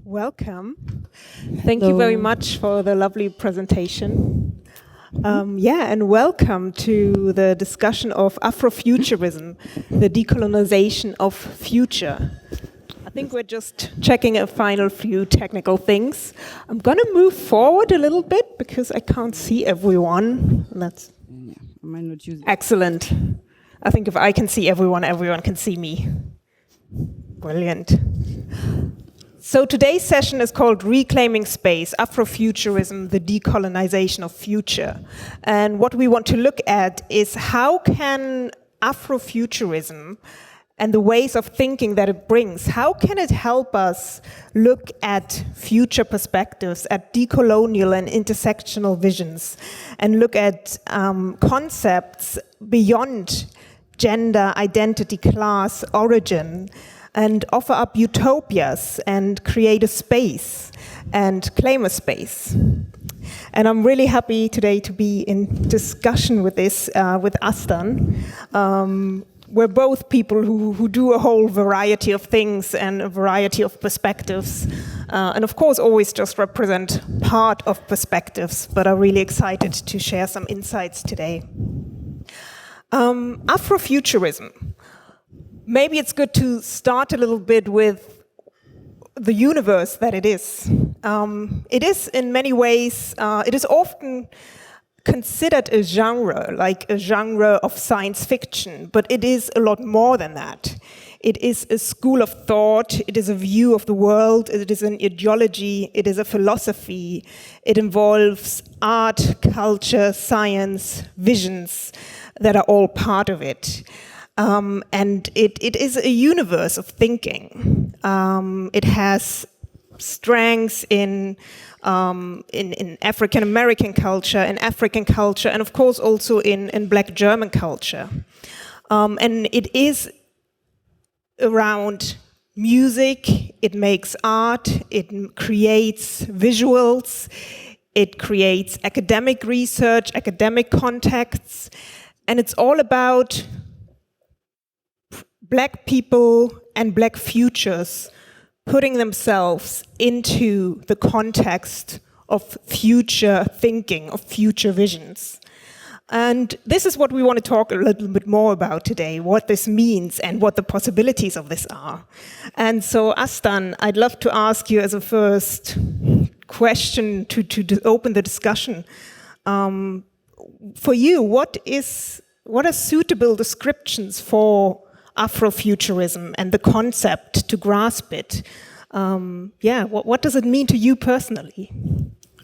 Welcome. Thank you very much for the lovely presentation. And welcome to the discussion of Afrofuturism, the decolonization of future. I think we're just checking a final few technical things. I'm going to move forward a little bit because I can't see everyone. That's excellent. I think if I can see everyone, everyone can see me. Brilliant. So today's session is called Reclaiming Space, Afrofuturism, the Decolonization of Future. And what we want to look at is how can Afrofuturism and the ways of thinking that it brings, how can it help us look at future perspectives, at decolonial and intersectional visions, and look at concepts beyond gender, identity, class, origin, and offer up utopias and create a space and claim a space. And I'm really happy today to be in discussion with this, with Astan. We're both people who do a whole variety of things and a variety of perspectives. And of course, always just represent part of perspectives, but are really excited to share some insights today. Afrofuturism. Maybe it's good to start a little bit with the universe that it is. It is in many ways, it is often considered a genre, like a genre of science fiction, but it is a lot more than that. It is a school of thought, it is a view of the world, it is an ideology, it is a philosophy. It involves art, culture, science, visions that are all part of it. And it is a universe of thinking. It has strengths in African American culture, in African culture, and of course also in Black German culture. And it is around music, it makes art, it creates visuals, it creates academic research, academic contexts, and it's all about Black people and Black futures putting themselves into the context of future thinking, of future visions. And this is what we want to talk a little bit more about today, what this means and what the possibilities of this are. And so, Astan, I'd love to ask you as a first question to open the discussion. For you, what are suitable descriptions for Afrofuturism and the concept to grasp it? What does it mean to you personally?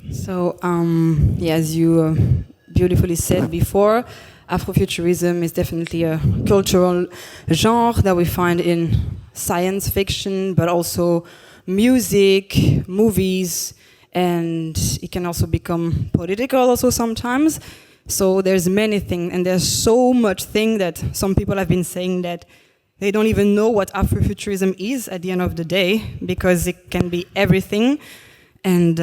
So, as you beautifully said before, Afrofuturism is definitely a cultural genre that we find in science fiction, but also music, movies, and it can also become political also sometimes. So there's many things, and there's so much thing that some people have been saying that they don't even know what Afrofuturism is at the end of the day, because it can be everything. And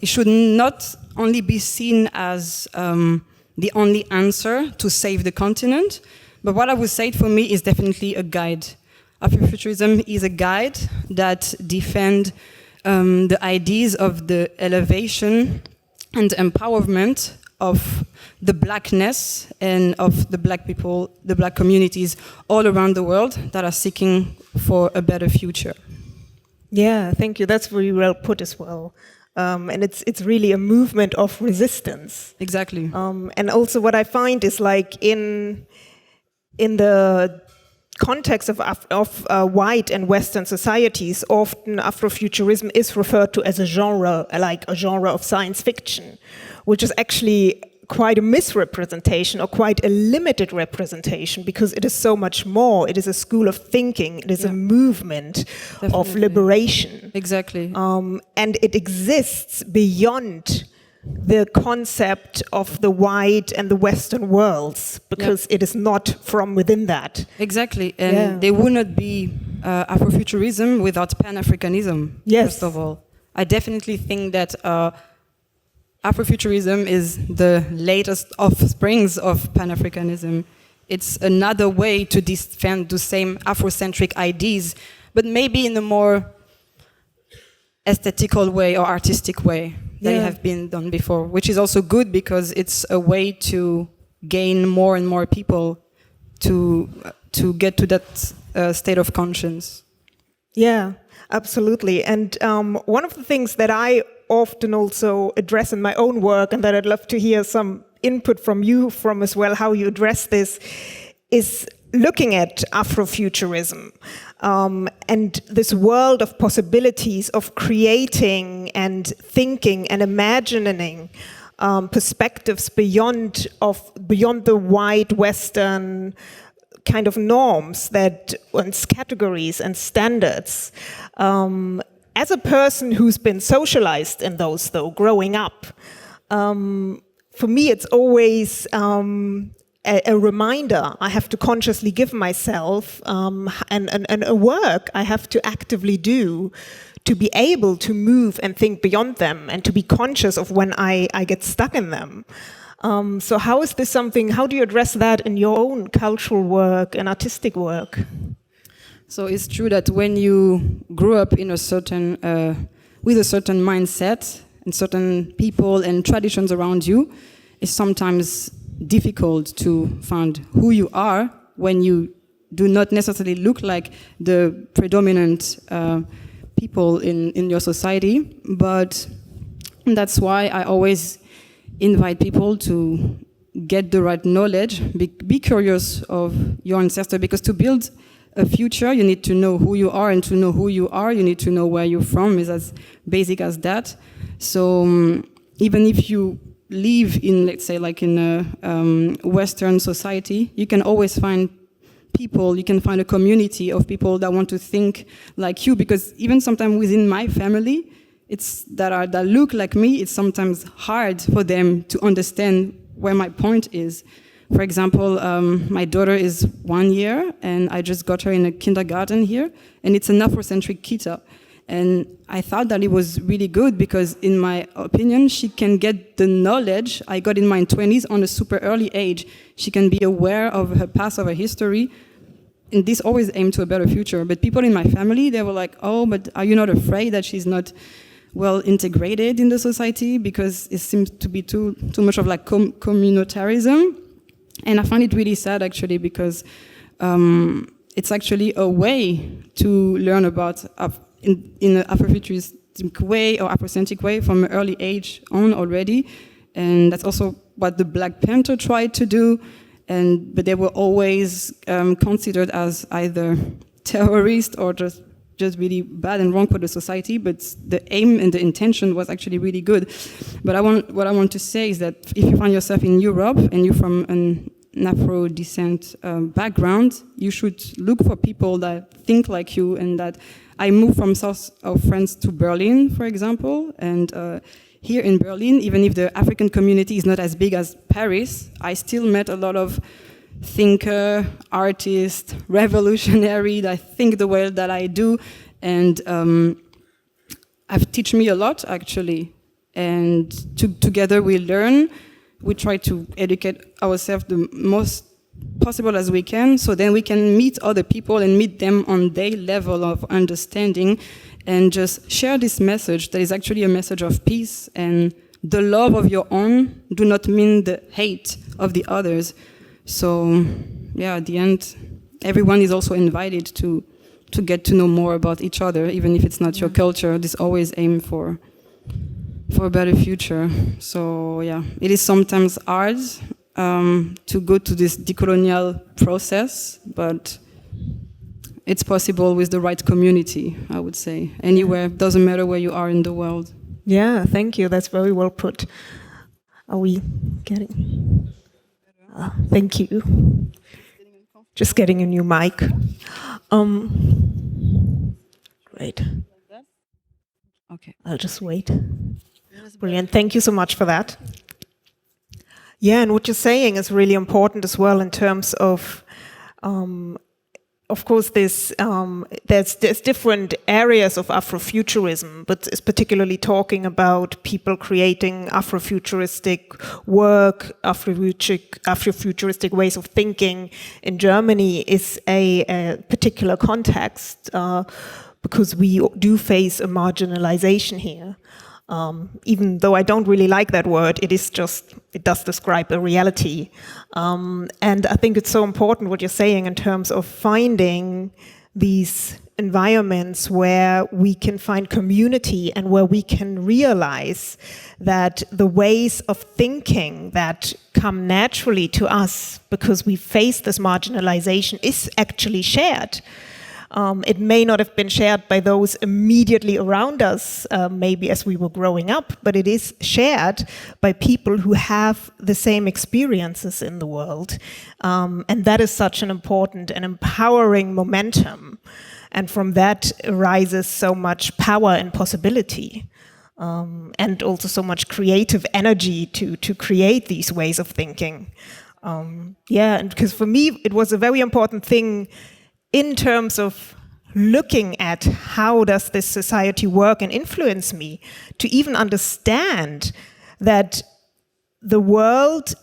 it should not only be seen as the only answer to save the continent, but what I would say for me is definitely a guide. Afrofuturism is a guide that defends the ideas of the elevation and empowerment of the Blackness and of the Black people, the Black communities all around the world that are seeking for a better future. Yeah, thank you. That's very well put as well. And it's really a movement of resistance. Exactly. And also what I find is like in the context of white and Western societies, often Afrofuturism is referred to as a genre, like a genre of science fiction, which is actually quite a misrepresentation or quite a limited representation, because it is so much more. It is a school of thinking. It is a movement of liberation. Exactly. And it exists beyond the concept of the white and the Western worlds, because it is not from within that. Exactly. And there would not be Afrofuturism without Pan-Africanism, first of all. I definitely think that Afrofuturism is the latest offsprings of Pan-Africanism. It's another way to defend the same Afrocentric ideas, but maybe in a more aesthetical way or artistic way that have been done before, which is also good because it's a way to gain more and more people to get to that state of conscience. Yeah, absolutely. And one of the things that I often also address in my own work, and that I'd love to hear some input from you from as well, how you address this, is looking at Afrofuturism and this world of possibilities of creating and thinking and imagining perspectives beyond the white Western kind of norms and categories and standards. As a person who's been socialized in those, though, growing up, for me it's always a reminder I have to consciously give myself and a work I have to actively do to be able to move and think beyond them and to be conscious of when I get stuck in them. So how is this something, how do you address that in your own cultural work and artistic work? So it's true that when you grew up in a certain, with a certain mindset and certain people and traditions around you, it's sometimes difficult to find who you are when you do not necessarily look like the predominant people in your society. But that's why I always invite people to get the right knowledge, be curious of your ancestor, because to build a future, you need to know who you are, and to know who you are, you need to know where you're from. Is as basic as that. So even if you live in, let's say, like in a Western society, you can always find people, you can find a community of people that want to think like you, because even sometimes within my family, that look like me, it's sometimes hard for them to understand where my point is. For example, my daughter is 1 year, and I just got her in a kindergarten here, and it's an Afrocentric kita. And I thought that it was really good because, in my opinion, she can get the knowledge I got in my 20s on a super early age. She can be aware of her past, of her history, and this always aimed to a better future. But people in my family, they were like, oh, but are you not afraid that she's not well integrated in the society, because it seems to be too much of like communitarism? And I find it really sad, actually, because it's actually a way to learn about in an Afrofuturistic way or Afrocentric way from an early age on already. And that's also what the Black Panther tried to do. But they were always considered as either terrorists or just really bad and wrong for the society. But the aim and the intention was actually really good. But what I want to say is that if you find yourself in Europe and you're from an Afro descent background, you should look for people that think like you. And that I moved from south of France to Berlin, for example, and here in Berlin, even if the African community is not as big as Paris, I still met a lot of thinker, artist, revolutionary that think the way that I do, and have teach me a lot, actually. And together we learn, we try to educate ourselves the most possible as we can, so then we can meet other people and meet them on their level of understanding, and just share this message that is actually a message of peace and the love of your own do not mean the hate of the others. So yeah, at the end, everyone is also invited to get to know more about each other, even if it's not your culture. This always aim for a better future. So yeah, it is sometimes hard to go to this decolonial process, but it's possible with the right community, I would say. Anywhere, doesn't matter where you are in the world. Yeah, thank you. That's very well put. Are we getting? Thank you. Just getting a new mic. Great. Okay. I'll just wait. Brilliant. Thank you so much for that. Yeah, and what you're saying is really important as well in terms of course, there's different areas of Afrofuturism, but it's particularly talking about people creating Afrofuturistic work, Afrofuturistic ways of thinking in Germany is a particular context. because we do face a marginalization here. Even though I don't really like that word, it does describe a reality. And I think it's so important what you're saying in terms of finding these environments where we can find community and where we can realize that the ways of thinking that come naturally to us because we face this marginalization is actually shared. It may not have been shared by those immediately around us, maybe as we were growing up, but it is shared by people who have the same experiences in the world. And that is such an important and empowering momentum. And from that arises so much power and possibility, and also so much creative energy to create these ways of thinking. And because for me, it was a very important thing in terms of looking at how does this society work and influence me, to even understand that the world,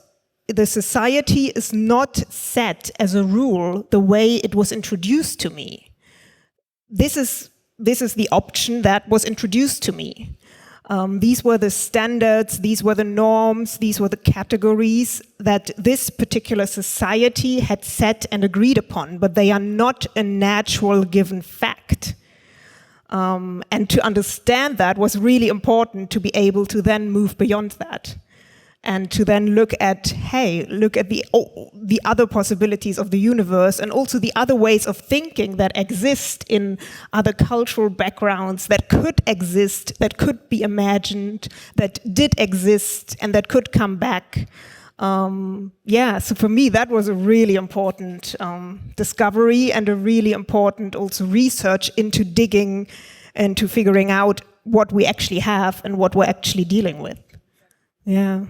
the society is not set as a rule the way it was introduced to me. This is the option that was introduced to me. These were the standards, these were the norms, these were the categories that this particular society had set and agreed upon, but they are not a natural given fact. And to understand that was really important to be able to then move beyond that. And to then look at the other possibilities of the universe and also the other ways of thinking that exist in other cultural backgrounds that could exist, that could be imagined, that did exist, and that could come back. So for me, that was a really important discovery and a really important also research into digging and to figuring out what we actually have and what we're actually dealing with. Yeah,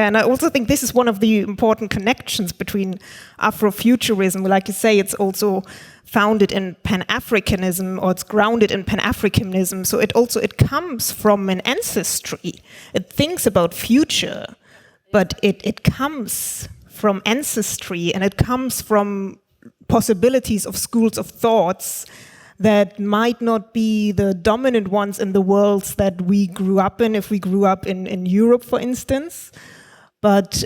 and I also think this is one of the important connections between Afrofuturism. Like you say, it's also founded in Pan-Africanism, or it's grounded in Pan-Africanism. So it comes from an ancestry. It thinks about future, but it comes from ancestry, and it comes from possibilities of schools of thoughts that might not be the dominant ones in the worlds that we grew up in, if we grew up in Europe, for instance. But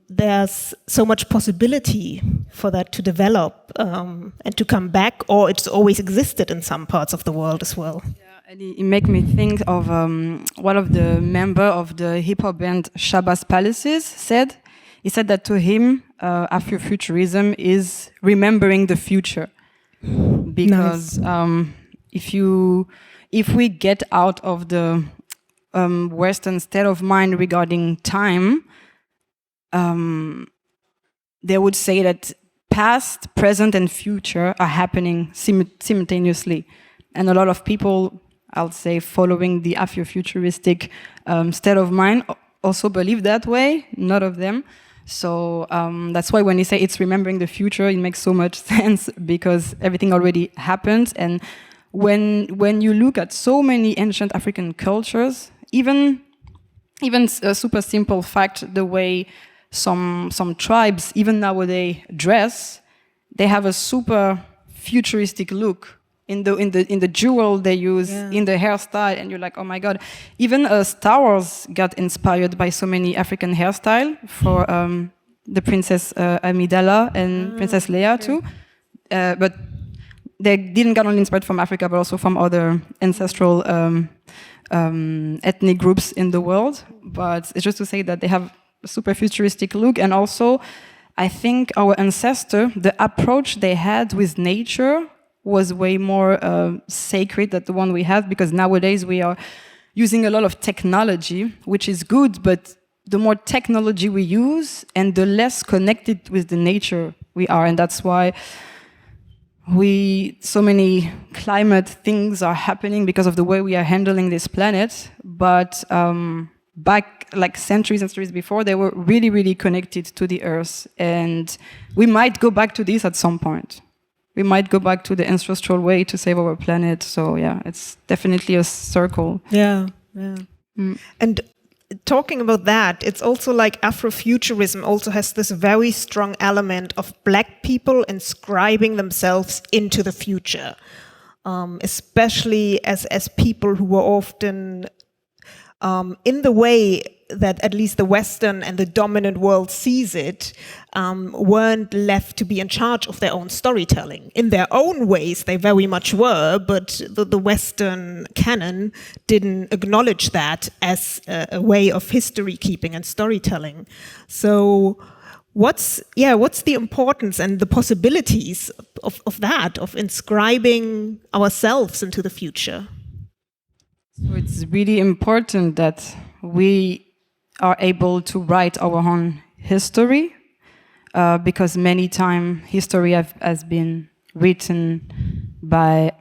there's so much possibility for that to develop and to come back, or it's always existed in some parts of the world as well. Yeah, and it made me think of one of the members of the hip-hop band Shabazz Palaces said. He said that to him, Afrofuturism is remembering the future. Because if we get out of the Western state of mind regarding time, they would say that past, present, and future are happening simultaneously. And a lot of people, I'll say, following the Afrofuturistic state of mind also believe that way, not of them. So that's why when you say it's remembering the future, it makes so much sense because everything already happened. And when you look at so many ancient African cultures, even a super simple fact, the way some tribes, even nowadays, dress, they have a super futuristic look. In the jewel they use, in the hairstyle, and you're like, oh my god. Even Star Wars got inspired by so many African hairstyle for the Princess Amidala and Princess Leia too. But they didn't get only inspired from Africa, but also from other ancestral ethnic groups in the world. But it's just to say that they have a super futuristic look, and also I think our ancestor, the approach they had with nature was way more sacred than the one we have, because nowadays we are using a lot of technology, which is good, but the more technology we use and the less connected with the nature we are. And that's why so many climate things are happening because of the way we are handling this planet. But back like centuries and centuries before, they were really, really connected to the earth. And we might go back to this at some point. We might go back to the ancestral way to save our planet. So yeah, it's definitely a circle. Yeah. And talking about that, it's also like Afrofuturism also has this very strong element of Black people inscribing themselves into the future. especially as people who were often in the way that at least the Western and the dominant world sees it, weren't left to be in charge of their own storytelling. In their own ways, they very much were, but the Western canon didn't acknowledge that as a way of history keeping and storytelling. So what's the importance and the possibilities of that, of inscribing ourselves into the future? So it's really important that we are able to write our own history, because many times history has been written by,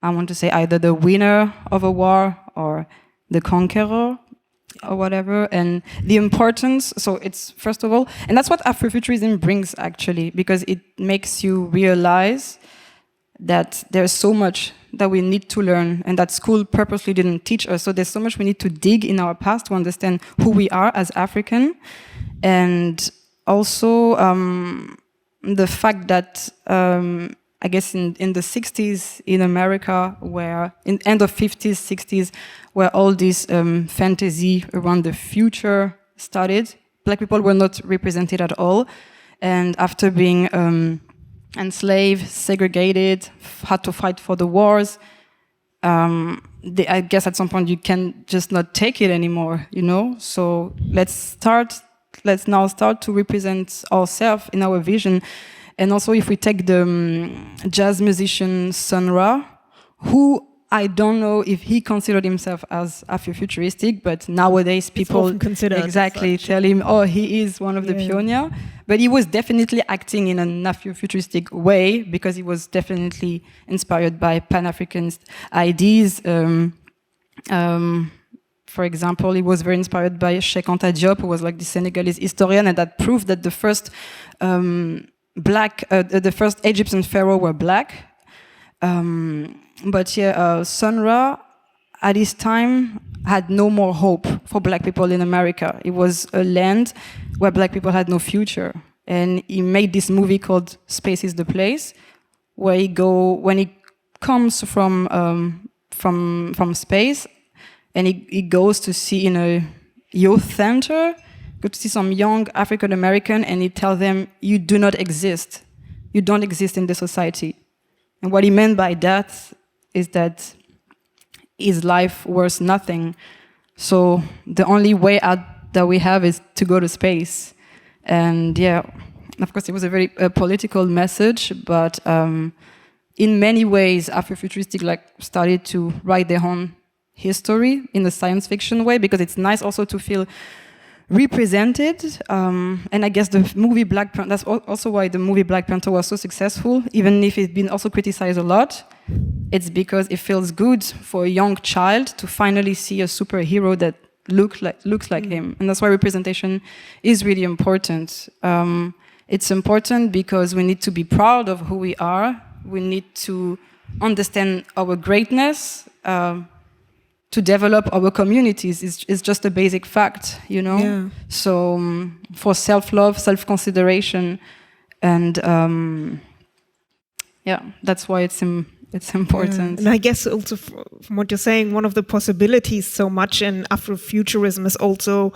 I want to say, either the winner of a war or the conqueror or whatever. And the importance, so it's first of all, and that's what Afrofuturism brings actually, because it makes you realize that there's so much that we need to learn and that school purposely didn't teach us. So there's so much we need to dig in our past to understand who we are as African. And also the fact that I guess in the 60s in America, where in end of 50s, 60s, where all this fantasy around the future started, Black people were not represented at all. And after being enslaved, segregated, had to fight for the wars. I guess at some point you can just not take it anymore, you know? So let's now start to represent ourselves in our vision. And also if we take the jazz musician Sun Ra, who I don't know if he considered himself as Afrofuturistic, but nowadays people exactly tell him, oh, he is one of the pioneers. But he was definitely acting in an Afrofuturistic way because he was definitely inspired by Pan-African ideas. For example, he was very inspired by Cheikh Anta Diop, who was like the Senegalese historian, and that proved that the first the first Egyptian pharaoh were black. But yeah, Sun Ra at his time had no more hope for black people in America. It was a land where black people had no future. And he made this movie called Space is the Place, where when he comes from space, and he goes to see in a youth center, go to see some young African American, and he tells them, you do not exist. You don't exist in the society. And what he meant by that is that his life was nothing. So the only way out that we have is to go to space. And yeah, of course it was a very political message, but in many ways Afrofuturistic started to write their own history in a science fiction way, because it's nice also to feel represented. And I guess the movie Black Panther, that's also why the movie Black Panther was so successful, even if it's been also criticized a lot. It's because it feels good for a young child to finally see a superhero that looks like him. And that's why representation is really important. It's important because we need to be proud of who we are. We need to understand our greatness. To develop our communities is just a basic fact, you know? Yeah. So for self-love, self-consideration, and that's why it's important. And I guess also from what you're saying, one of the possibilities so much in Afrofuturism is also,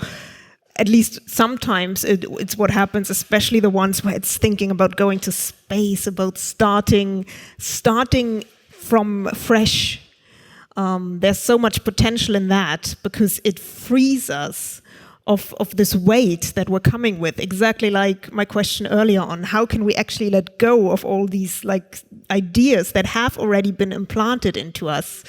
at least sometimes it's what happens, especially the ones where it's thinking about going to space, about starting from fresh. There's so much potential in that, because it frees us of this weight that we're coming with. Exactly like my question earlier on, how can we actually let go of all these ideas that have already been implanted into us?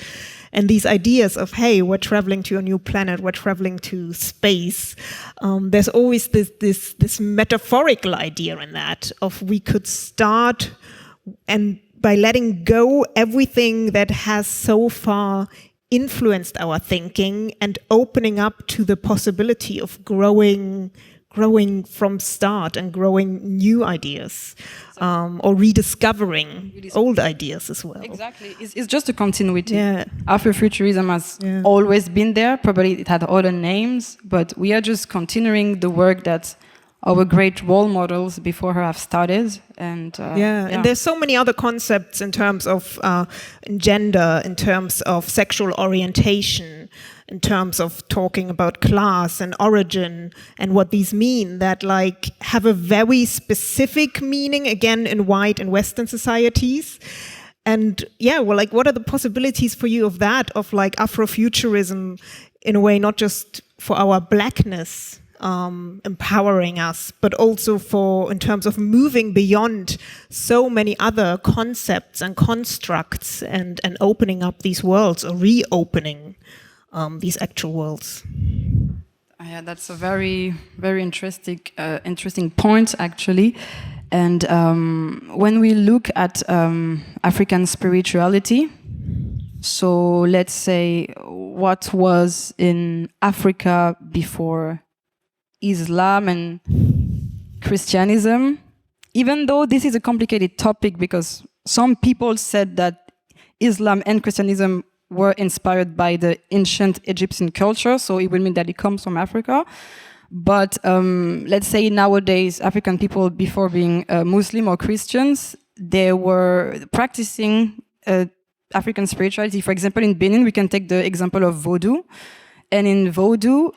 And these ideas of, hey, we're traveling to a new planet, we're traveling to space. There's always this metaphorical idea in that of we could start, and by letting go everything that has so far influenced our thinking and opening up to the possibility of growing from start and growing new ideas, or rediscovering old ideas as well. Exactly. It's just a continuity. Yeah. Afrofuturism has always been there. Probably it had other names, but we are just continuing the work that our great role models before her have started. And and there's so many other concepts in terms of gender, in terms of sexual orientation, in terms of talking about class and origin and what these mean, that like have a very specific meaning, again, in white and Western societies. And like, what are the possibilities for you of that, of like Afrofuturism in a way, not just for our blackness, empowering us, but also for, in terms of moving beyond so many other concepts and constructs and opening up these worlds, or reopening these actual worlds. Yeah, that's a very, very interesting point, actually. And when we look at African spirituality, so let's say what was in Africa before Islam and Christianism, even though this is a complicated topic because some people said that Islam and Christianism were inspired by the ancient Egyptian culture, so it would mean that it comes from Africa. But let's say nowadays, African people, before being Muslim or Christians, they were practicing African spirituality. For example, in Benin, we can take the example of Vodou. And in Vodou,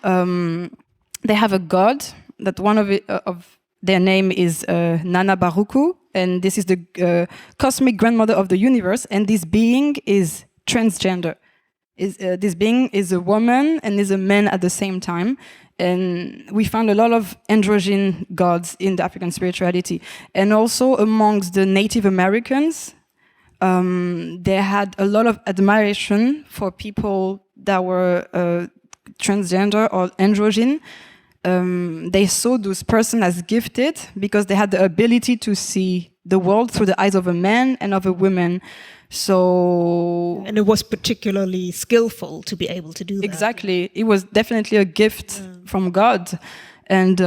they have a god that one of their name is Nana Baruku, and this is the cosmic grandmother of the universe, and this being is transgender. This being is a woman and is a man at the same time. And we found a lot of androgyne gods in the African spirituality. And also amongst the Native Americans, they had a lot of admiration for people that were transgender or androgyne. They saw those persons as gifted because they had the ability to see the world through the eyes of a man and of a woman. So, and it was particularly skillful to be able to do that. Exactly. It was definitely a gift from God. And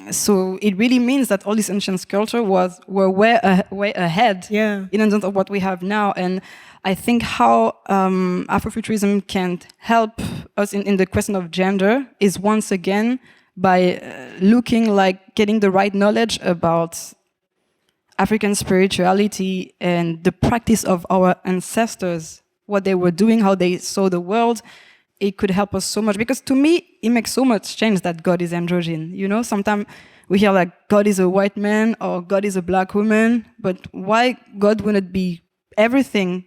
so it really means that all this ancient culture were way ahead in terms of what we have now. And I think how Afrofuturism can help us in the question of gender is once again by getting the right knowledge about African spirituality and the practice of our ancestors, what they were doing, how they saw the world. It could help us so much, because to me, it makes so much sense that God is androgyne. You know, sometimes we hear like God is a white man or God is a black woman, but why God wouldn't be everything?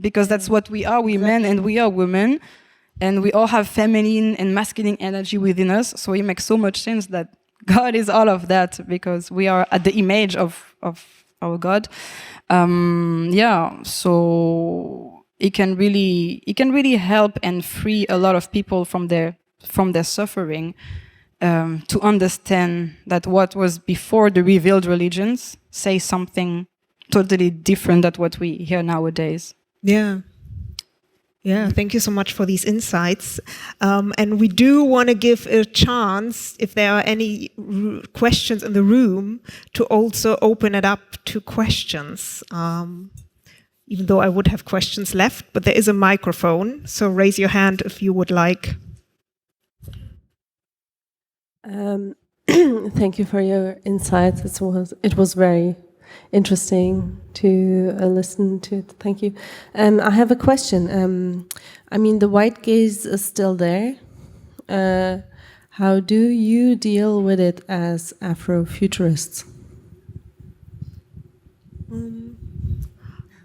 Because that's what we are, we men and we are women, and we all have feminine and masculine energy within us. So it makes so much sense that God is all of that, because we are at the image of our God. So it can really help and free a lot of people from their suffering, to understand that what was before the revealed religions say something totally different than what we hear nowadays. Yeah, thank you so much for these insights. And we do want to give a chance, if there are any questions in the room, to also open it up to questions. Even though I would have questions left, but there is a microphone, so raise your hand if you would like. Thank you for your insights. It was very interesting to listen to it. Thank you. I have a question. I mean, the white gaze is still there. How do you deal with it as Afrofuturists?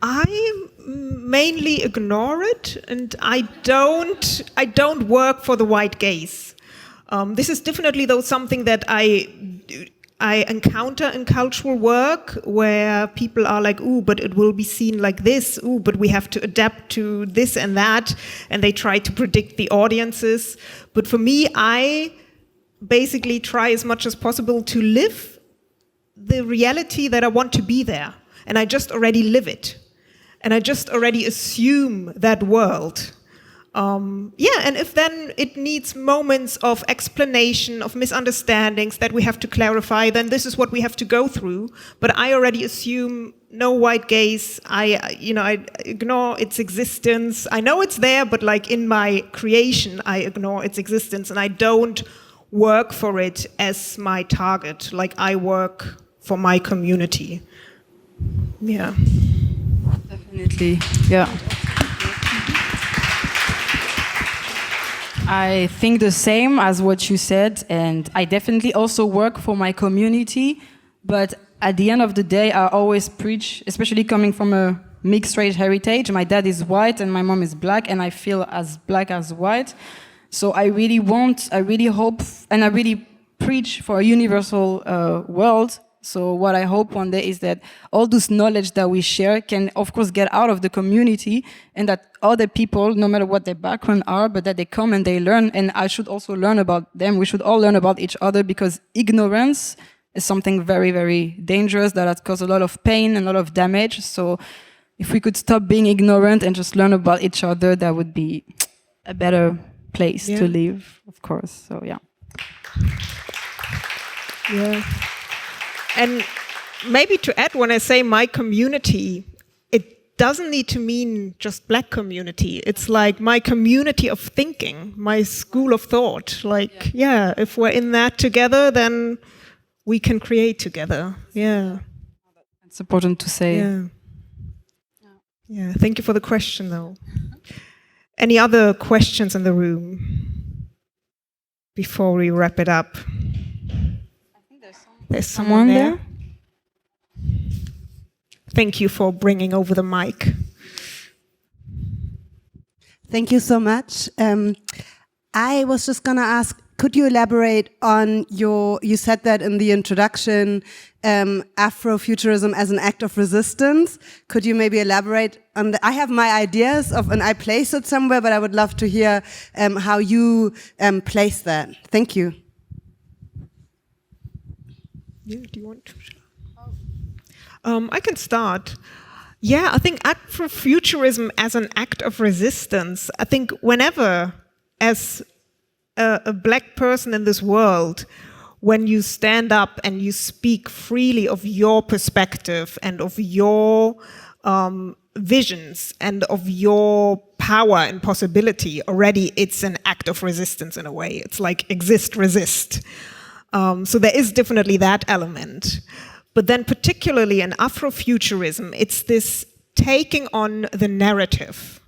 I mainly ignore it, and I don't work for the white gaze. This is definitely, though, something that I encounter in cultural work, where people are like, "Ooh, but it will be seen like this. Ooh, but we have to adapt to this and that," and they try to predict the audiences. But for me, I basically try as much as possible to live the reality that I want to be there, and I just already live it. And I just already assume that world. And if then it needs moments of explanation, of misunderstandings that we have to clarify, then this is what we have to go through. But I already assume no white gaze. I ignore its existence. I know it's there, but like in my creation, I ignore its existence, and I don't work for it as my target, like I work for my community. Yeah. Definitely, yeah. I think the same as what you said, and I definitely also work for my community, but at the end of the day, I always preach, especially coming from a mixed race heritage. My dad is white and my mom is black, and I feel as black as white. So I really hope, and I really preach for a universal world. So what I hope one day is that all this knowledge that we share can, of course, get out of the community, and that other people, no matter what their background are, but that they come and they learn, and I should also learn about them. We should all learn about each other, because ignorance is something very, very dangerous that has caused a lot of pain and a lot of damage. So if we could stop being ignorant and just learn about each other, that would be a better place to live, of course. So yeah. Yeah. And maybe to add, when I say my community, it doesn't need to mean just black community. It's like my community of thinking, my school of thought. Like, yeah, if we're in that together, then we can create together. Yeah. It's important to say. Yeah. Yeah. Thank you for the question, though. Any other questions in the room before we wrap it up? There's someone there. Thank you for bringing over the mic. Thank you so much. I was just going to ask, could you elaborate on you said that in the introduction, Afrofuturism as an act of resistance. Could you maybe elaborate on I have my ideas and I place it somewhere, but I would love to hear how you place that. Thank you. Yeah, do you want to? I can start. Yeah, I think Afrofuturism as an act of resistance. I think whenever, as a black person in this world, when you stand up and you speak freely of your perspective and of your visions and of your power and possibility, already it's an act of resistance in a way. It's like exist, resist. So there is definitely that element. But then particularly in Afrofuturism, it's this taking on the narrative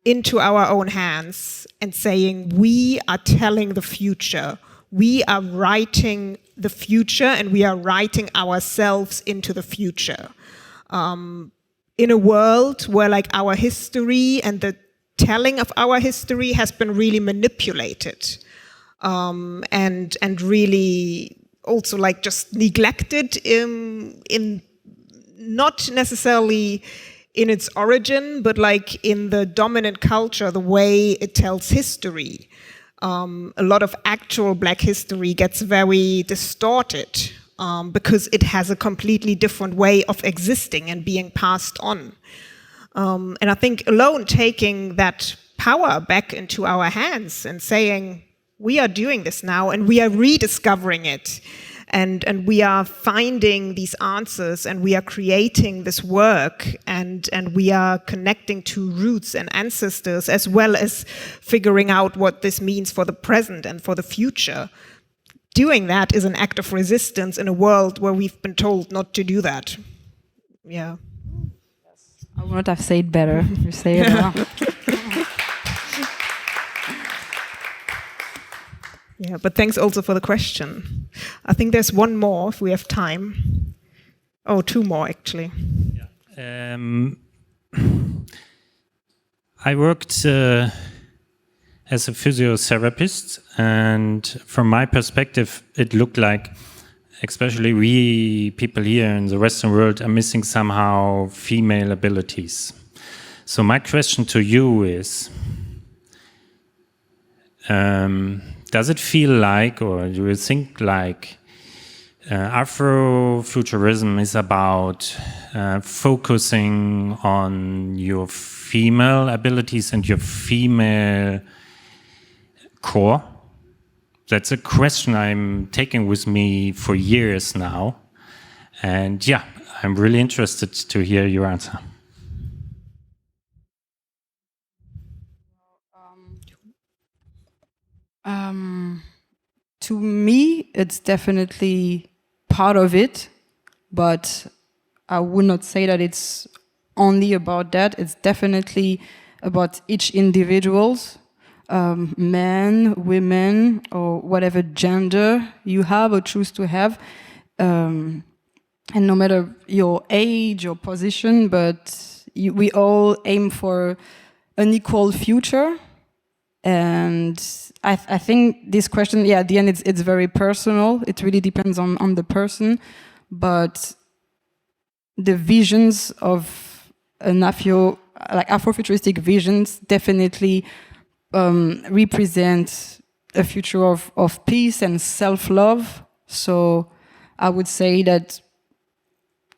into our own hands and saying, we are telling the future. We are writing the future, and we are writing ourselves into the future. In a world where like our history and the telling of our history has been really manipulated. And really also like just neglected in not necessarily in its origin, but like in the dominant culture, the way it tells history. A lot of actual black history gets very distorted because it has a completely different way of existing and being passed on. And I think alone taking that power back into our hands and saying, we are doing this now and we are rediscovering it. And we are finding these answers and we are creating this work and we are connecting to roots and ancestors, as well as figuring out what this means for the present and for the future. Doing that is an act of resistance in a world where we've been told not to do that. Yeah. I would not have said better. You say it well. Yeah, but thanks also for the question. I think there's one more if we have time. Oh, two more actually. Yeah. I worked as a physiotherapist, and from my perspective, it looked like, especially we people here in the Western world, are missing somehow female abilities. So my question to you is, does it feel like, or do you think like, Afrofuturism is about focusing on your female abilities and your female core? That's a question I'm taking with me for years now. And yeah, I'm really interested to hear your answer. to me, it's definitely part of it, but I would not say that it's only about that. It's definitely about each individual's, men, women, or whatever gender you have or choose to have. And no matter your age or position, but we all aim for an equal future. And I think this question, at the end, it's very personal. It really depends on the person. But the visions of an Afrofuturistic visions definitely represent a future of peace and self-love. So I would say that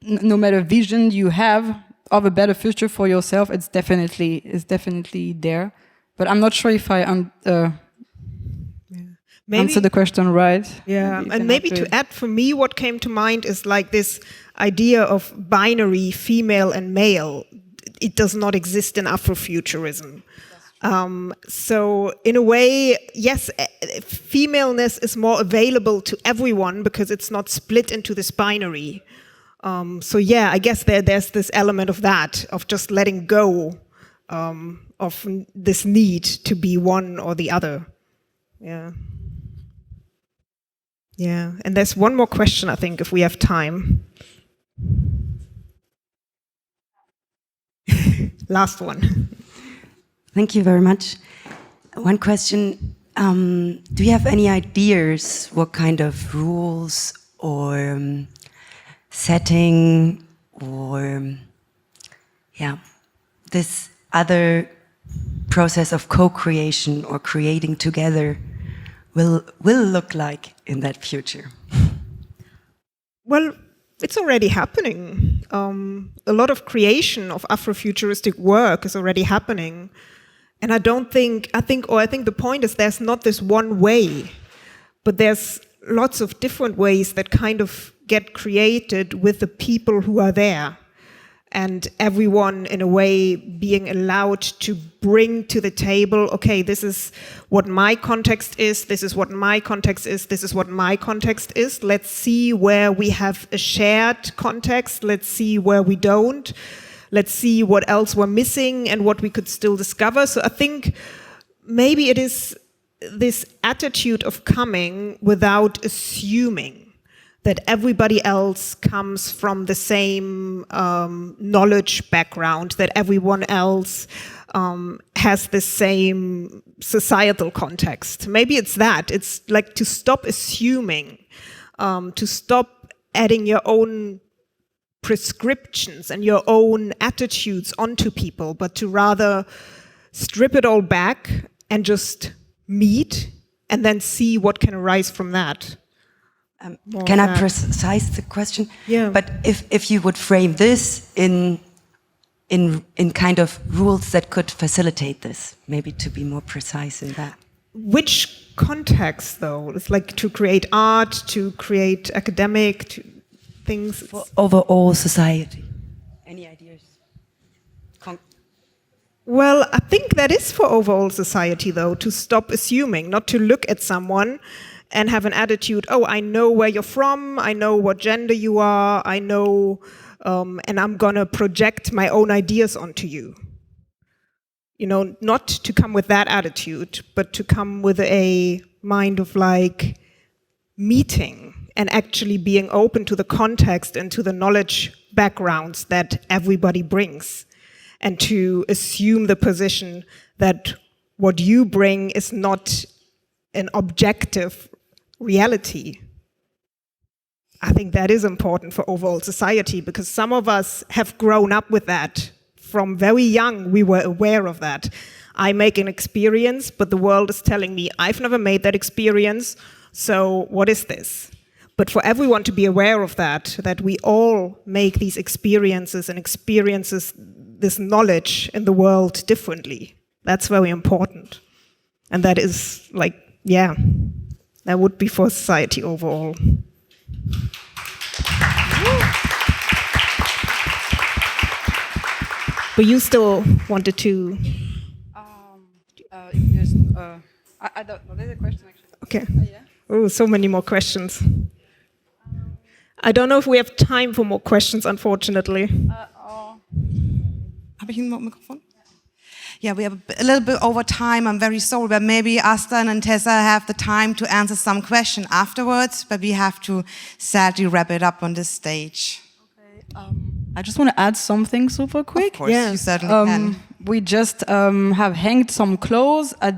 no matter vision you have of a better future for yourself, it's definitely there. But I'm not sure if I answer the question right. Yeah, and maybe to add, for me, what came to mind is like this idea of binary female and male. It does not exist in Afrofuturism. So in a way, yes, femaleness is more available to everyone because it's not split into this binary. So yeah, I guess there's this element of that, of just letting go of this need to be one or the other. Yeah. Yeah, and there's one more question, I think, if we have time. Last one. Thank you very much. One question, do you have any ideas what kind of rules or setting or this other process of co-creation or creating together will look like in that future? Well, it's already happening. A lot of creation of Afrofuturistic work is already happening. And I think the point is there's not this one way, but there's lots of different ways that kind of get created with the people who are there. And everyone, in a way, being allowed to bring to the table, okay, this is what my context is, this is what my context is, this is what my context is. Let's see where we have a shared context. Let's see where we don't. Let's see what else we're missing and what we could still discover. So I think maybe it is this attitude of coming without assuming that everybody else comes from the same knowledge background, that everyone else has the same societal context. Maybe it's that. It's like to stop assuming, to stop adding your own prescriptions and your own attitudes onto people, but to rather strip it all back and just meet and then see what can arise from that. Can I precise the question? Yeah. But if you would frame this in kind of rules that could facilitate this, maybe to be more precise in that. Which context, though? It's like to create art, to create academic things. For overall society. Any ideas? Well, I think that is for overall society, though, to stop assuming, not to look at someone and have an attitude, oh, I know where you're from, I know what gender you are, I know, and I'm gonna project my own ideas onto you. You know, not to come with that attitude, but to come with a mind of like meeting and actually being open to the context and to the knowledge backgrounds that everybody brings. And to assume the position that what you bring is not an objective reality. I think that is important for overall society because some of us have grown up with that. From very young, we were aware of that. I make an experience, but the world is telling me, I've never made that experience, so what is this? But for everyone to be aware of that we all make these experiences and experiences this knowledge in the world differently, that's very important. And that is like, yeah, that would be for society overall. But you still wanted to... I don't know. There's a question, actually. Okay. Yeah. Oh, so many more questions. I don't know if we have time for more questions, unfortunately. Habe ich ein Mikrofon? Yeah, we have a little bit over time. I'm very sorry, but maybe Astan and Tessa have the time to answer some question afterwards, but we have to sadly wrap it up on this stage. Okay. I just want to add something super quick. Of course, you certainly can. We just have hanged some clothes a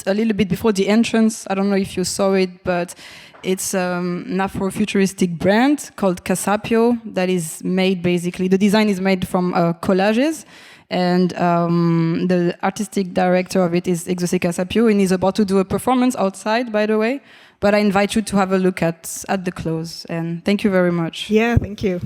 little bit before the entrance. I don't know if you saw it, but it's an Afrofuturistic brand called Casapio that is made basically, the design is made from collages. And the artistic director of it is Exose Casapio, and he's about to do a performance outside, by the way. But I invite you to have a look at the clothes. And thank you very much. Yeah, thank you.